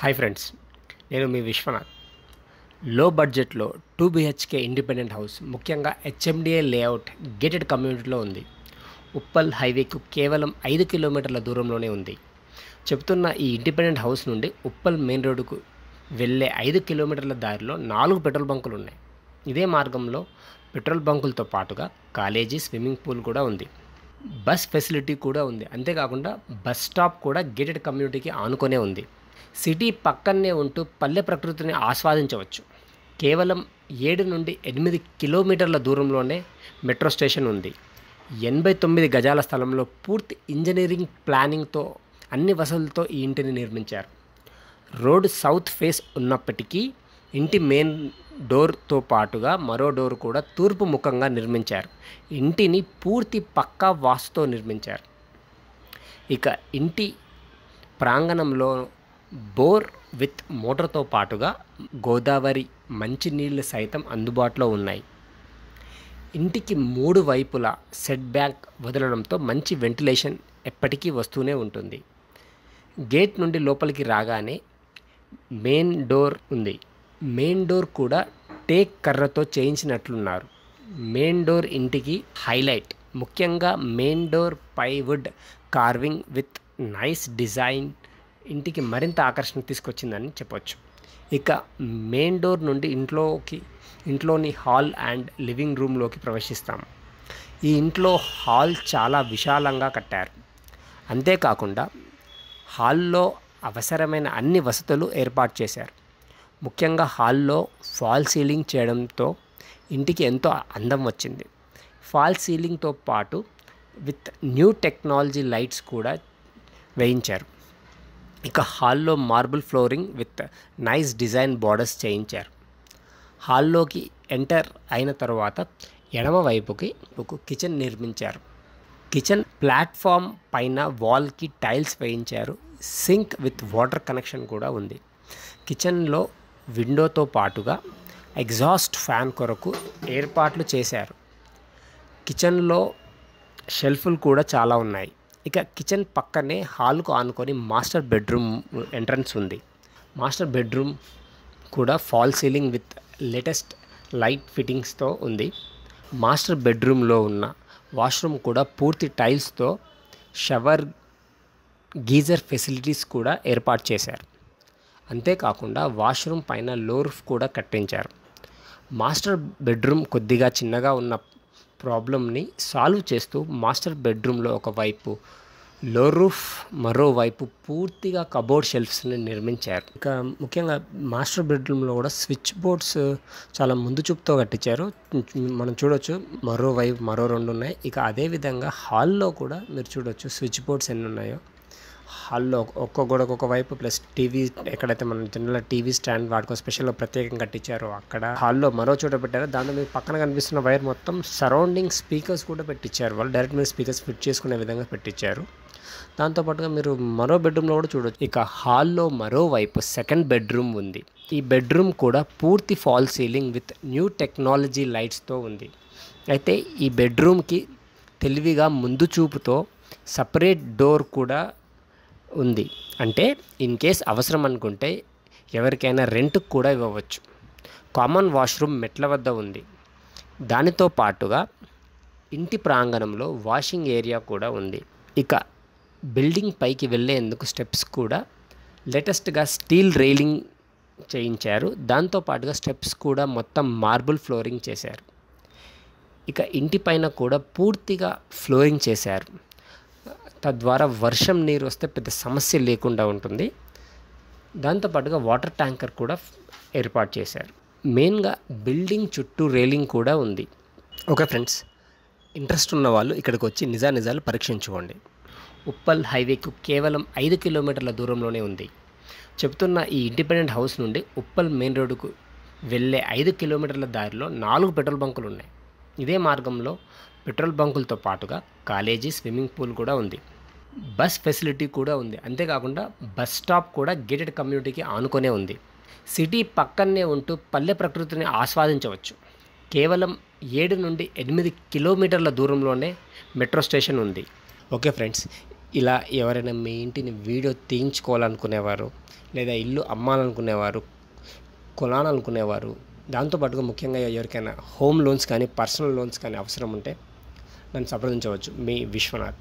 Hi friends, నేను మీ విశ్వనాథ్. లో బడ్జెట్లో 2 BHK ఇండిపెండెంట్ హౌస్ ముఖ్యంగా హెచ్ఎండిఏ లేఅవుట్ గేటెడ్ కమ్యూనిటీలో ఉంది. ఉప్పల్ హైవేకు కేవలం 5 కిలోమీటర్ల దూరంలోనే ఉంది. చెప్తున్న ఈ ఇండిపెండెంట్ హౌస్ నుండి ఉప్పల్ మెయిన్ రోడ్డుకు వెళ్ళే 5 కిలోమీటర్ల దారిలో 4 పెట్రోల్ బంకులు ఉన్నాయి. ఇదే మార్గంలో పెట్రోల్ బంకులతో పాటుగా కాలేజీ, స్విమ్మింగ్ పూల్ కూడా ఉంది. బస్ ఫెసిలిటీ కూడా ఉంది. అంతేకాకుండా బస్ స్టాప్ కూడా గేటెడ్ కమ్యూనిటీకి ఆనుకొనే ఉంది. సిటీ పక్కనే ఉంటూ పల్లె ప్రకృతిని ఆస్వాదించవచ్చు. కేవలం 7 నుండి 8 కిలోమీటర్ల దూరంలోనే మెట్రో స్టేషన్ ఉంది. 89 గజాల స్థలంలో పూర్తి ఇంజనీరింగ్ ప్లానింగ్తో అన్ని వసతులతో ఈ ఇంటిని నిర్మించారు. రోడ్ సౌత్ ఫేస్ ఉన్నప్పటికీ ఇంటి మెయిన్ డోర్తో పాటుగా మరో డోర్ కూడా తూర్పు ముఖంగా నిర్మించారు. ఇంటిని పూర్తి పక్కా వాస్తుతో నిర్మించారు. ఇక ఇంటి ప్రాంగణంలో బోర్ విత్ మోటార్తో పాటుగా గోదావరి మంచినీళ్ళు సైతం అందుబాటులో ఉన్నాయి. ఇంటికి 3 వైపులా సెట్ బ్యాక్ వదలడంతో మంచి వెంటిలేషన్ ఎప్పటికీ వస్తూనే ఉంటుంది. గేట్ నుండి లోపలికి రాగానే మెయిన్ డోర్ ఉంది. మెయిన్ డోర్ కూడా టేక్ కర్రతో చేయించినట్లున్నారు. మెయిన్ డోర్ ఇంటికి హైలైట్. ముఖ్యంగా main door plywood carving with nice design ఇంటికి మరింత ఆకర్షణ తీసుకొచ్చిందని చెప్పొచ్చు. ఇక మెయిన్ డోర్ నుండి ఇంట్లోని హాల్ అండ్ లివింగ్ రూమ్లోకి ప్రవేశిస్తాము. ఈ ఇంట్లో హాల్ చాలా విశాలంగా కట్టారు. అంతేకాకుండా హాల్లో అవసరమైన అన్ని వసతులు ఏర్పాటు చేశారు. ముఖ్యంగా హాల్లో ఫాల్ సీలింగ్ చేయడంతో ఇంటికి ఎంతో అందం వచ్చింది. ఫాల్ సీలింగ్తో పాటు విత్ న్యూ టెక్నాలజీ లైట్స్ కూడా వేయించారు. ఇక హాల్లో marble flooring with nice design borders చేయించారు. హాల్లోకి ఎంటర్ అయిన తర్వాత ఎడమ వైపుకి ఒక కిచెన్ నిర్మించారు. కిచెన్ ప్లాట్ఫామ్ పైన వాల్కి టైల్స్ వేయించారు. సింక్ విత్ వాటర్ కనెక్షన్ కూడా ఉంది. కిచెన్లో విండోతో పాటుగా ఎగ్జాస్ట్ ఫ్యాన్ కొరకు ఏర్పాట్లు చేశారు. కిచెన్లో షెల్ఫ్లు కూడా చాలా ఉన్నాయి. ఇక కిచెన్ పక్కనే హాల్కు ఆనుకొని మాస్టర్ బెడ్రూమ్ ఎంట్రన్స్ ఉంది. మాస్టర్ బెడ్రూమ్ కూడా fall ceiling with latest light ఫిట్టింగ్స్తో ఉంది. మాస్టర్ బెడ్రూమ్లో ఉన్న వాష్రూమ్ కూడా పూర్తి టైల్స్తో షవర్, గీజర్ ఫెసిలిటీస్ కూడా ఏర్పాటు చేశారు. అంతేకాకుండా వాష్రూమ్ పైన లో రూఫ్ కూడా కట్టించారు. మాస్టర్ బెడ్రూమ్ కొద్దిగా చిన్నగా ఉన్న ప్రాబ్లమ్ని సాల్వ్ చేస్తూ మాస్టర్ బెడ్రూమ్లో ఒకవైపు లో రూఫ్, మరోవైపు పూర్తిగా కబోర్డ్ షెల్ఫ్స్ని నిర్మించారు. ఇక ముఖ్యంగా మాస్టర్ బెడ్రూమ్లో కూడా స్విచ్ బోర్డ్స్ చాలా ముందు చూపుతో కట్టించారు. మనం చూడొచ్చు మరోవైపు మరో 2 ఉన్నాయి. ఇక అదేవిధంగా హాల్లో కూడా మీరు చూడొచ్చు స్విచ్ బోర్డ్స్ ఎన్ని ఉన్నాయో. హాల్లో ఒక్క గోడకు ఒకవైపు ప్లస్ టీవీ, ఎక్కడైతే మనం జనరల్ టీవీ స్టాండ్ వాటికో స్పెషల్గా ప్రత్యేకంగా కట్టించారో అక్కడ హాల్లో మరో చోట పెట్టారు. దాంట్లో మీకు పక్కన కనిపిస్తున్న వైర్ మొత్తం సరౌండింగ్ స్పీకర్స్ కూడా పెట్టించారు. వాళ్ళు డైరెక్ట్ మీరు స్పీకర్స్ ఫిట్ చేసుకునే విధంగా పెట్టించారు. దాంతోపాటుగా మీరు మరో బెడ్రూమ్లో కూడా చూడవచ్చు. ఇక హాల్లో మరోవైపు సెకండ్ బెడ్రూమ్ ఉంది. ఈ బెడ్రూమ్ కూడా పూర్తి fall ceiling with new technology లైట్స్తో ఉంది. అయితే ఈ బెడ్రూమ్కి తెలివిగా ముందు చూపుతో సపరేట్ డోర్ కూడా ఉంది. అంటే ఇన్ కేస్ అవసరం అనుకుంటే ఎవరికైనా రెంట్కి కూడా ఇవ్వవచ్చు. కామన్ వాష్రూమ్ మెట్ల వద్ద ఉంది. దానితో పాటుగా ఇంటి ప్రాంగణంలో వాషింగ్ ఏరియా కూడా ఉంది. ఇక బిల్డింగ్ పైకి వెళ్ళేందుకు స్టెప్స్ కూడా లేటెస్ట్గా స్టీల్ రైలింగ్ చేయించారు. దాంతోపాటుగా స్టెప్స్ కూడా మొత్తం మార్బుల్ ఫ్లోరింగ్ చేశారు. ఇక ఇంటి పైన కూడా పూర్తిగా ఫ్లోరింగ్ చేశారు. తద్వారా వర్షం నీరు వస్తే పెద్ద సమస్య లేకుండా ఉంటుంది. దాంతోపాటుగా వాటర్ ట్యాంకర్ కూడా ఏర్పాటు చేశారు. మెయిన్గా బిల్డింగ్ చుట్టూ రైలింగ్ కూడా ఉంది. ఓకే ఫ్రెండ్స్, ఇంట్రెస్ట్ ఉన్న వాళ్ళు ఇక్కడికి వచ్చి నిజాలు పరీక్షించుకోండి. ఉప్పల్ హైవేకు కేవలం 5 కిలోమీటర్ల దూరంలోనే ఉంది. చెప్తున్న ఈ ఇండిపెండెంట్ హౌస్ నుండి ఉప్పల్ మెయిన్ రోడ్డుకు వెళ్ళే 5 కిలోమీటర్ల దారిలో 4 పెట్రోల్ బంకులు ఉన్నాయి. ఇదే మార్గంలో పెట్రోల్ బంకులతో పాటుగా కాలేజీ, స్విమ్మింగ్ పూల్ కూడా ఉంది. బస్ ఫెసిలిటీ కూడా ఉంది. అంతేకాకుండా బస్ స్టాప్ కూడా గేటెడ్ కమ్యూనిటీకి ఆనుకొనే ఉంది. సిటీ పక్కనే ఉంటూ పల్లె ప్రకృతిని ఆస్వాదించవచ్చు. కేవలం 7 నుండి 8 కిలోమీటర్ల దూరంలోనే మెట్రో స్టేషన్ ఉంది. ఓకే ఫ్రెండ్స్, ఇలా ఎవరైనా మీ ఇంటిని వీడియో తీయించుకోవాలనుకునేవారు, లేదా ఇల్లు అమ్మాలనుకునేవారు, కొనాలనుకునేవారు, దాంతోపాటుగా ముఖ్యంగా ఎవరికైనా హోమ్ లోన్స్ కానీ, పర్సనల్ లోన్స్ కానీ అవసరం ఉంటే నన్ను సంప్రదించవచ్చు. మీ విశ్వనాథ్.